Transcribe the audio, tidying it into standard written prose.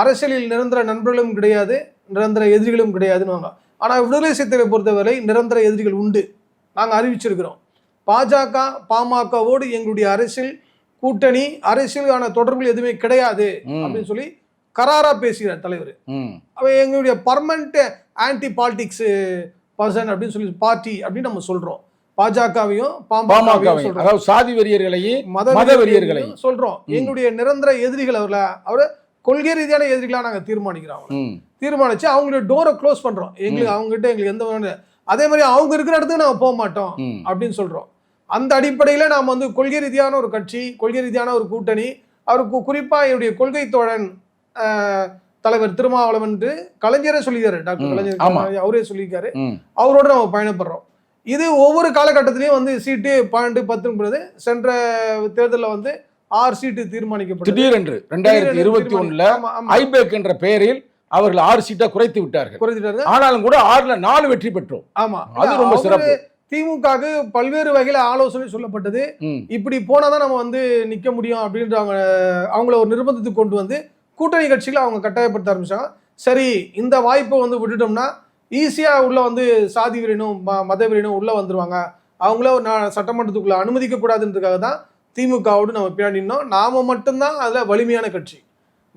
அரசியலில் நிரந்தர நண்பர்களும் கிடையாது, நிரந்தர எதிரிகளும் கிடையாதுன்னு. ஆனா விடுதலை சிறுத்தைகளை பொறுத்தவரை நிரந்தர எதிரிகள் உண்டு. நாங்க அறிவிச்சிருக்கிறோம். பாஜக பாமகவோடு எங்களுடைய அரசியல் கூட்டணி அரசியலுக்கான தொடர்புகள் எதுவுமே கிடையாது அப்படின்னு சொல்லி கராரா பேசுகிறார் தலைவர். அவ எங்களுடைய பர்மனன்ட் ஆன்டி பாலிடிக்ஸ் பர்சன் அப்படின்னு சொல்லி பார்ட்டி அப்படின்னு நம்ம சொல்றோம். பாஜகவையும் பாமகவையும் அதாவது சாதி வெறியர்களையும் மத வெறியர்களையும் சொல்றோம். எங்களுடைய நிரந்தர எதிரிகள் அவரை கொள்கை ரீதியான எதிரிகளா நாங்க தீர்மானிச்சு அவங்களுடைய டோரை க்ளோஸ் பண்றோம். எங்களுக்கு அவங்க கிட்ட எங்களுக்கு எந்த, அதே மாதிரி அவங்க இருக்கிற இடத்துக்கு நாங்க போக மாட்டோம் அப்படின்னு சொல்றோம். அந்த அடிப்படையில நாம வந்து கொள்கை ரீதியான ஒரு கட்சி, கொள்கை ரீதியான ஒரு கூட்டணி, அவருக்கு குறிப்பா என்னுடைய கொள்கை தோழன் தலைவர் திருமாவளவன் என்று கலைஞரே சொல்லியிருக்காரு, டாக்டர் கலைஞர் அவரே சொல்லியிருக்காரு. அவரோட நம்ம பயணப்படுறோம். இது ஒவ்வொரு காலகட்டத்திலையும் வந்து சீட்டு 12, 10 சென்ற தேர்தலில் வந்து 6 சீட்டு தீர்மானிக்கப்பட்டது. திடீரென்று 2021 ஐபேக் என்ற பெயரில் அவர்கள் 6 சீட்டா குறைத்துவிட்டார்கள். ஆனாலும் கூட 6ல் 4 வெற்றி பெற்றோம். ஆமா, அது ரொம்ப சிறப்பு. திமுகவுக்கு பல்வேறு வகையில ஆலோசனை சொல்லப்பட்டது. இப்படி போனாதான் நம்ம வந்து நிக்க முடியும் அப்படின்ற அவங்கள ஒரு நிர்பந்தத்துக்கு கொண்டு வந்து கூட்டணி கட்சிகளை அவங்க கட்டாயப்படுத்த ஆரம்பிச்சாங்க. சரி, இந்த வாய்ப்பை வந்து விட்டுட்டோம்னா ஈஸியா உள்ள வந்து சாதி வெறியனும் மத வெறியனும் உள்ள வந்துருவாங்க, அவங்கள சட்டமன்றத்துக்குள்ள அனுமதிக்க கூடாதுன்றதுக்காக தான் திமுகவோடு நம்ம பின்னாடி நின்னோம். நாம மட்டும்தான் அதுல வலிமையான கட்சி.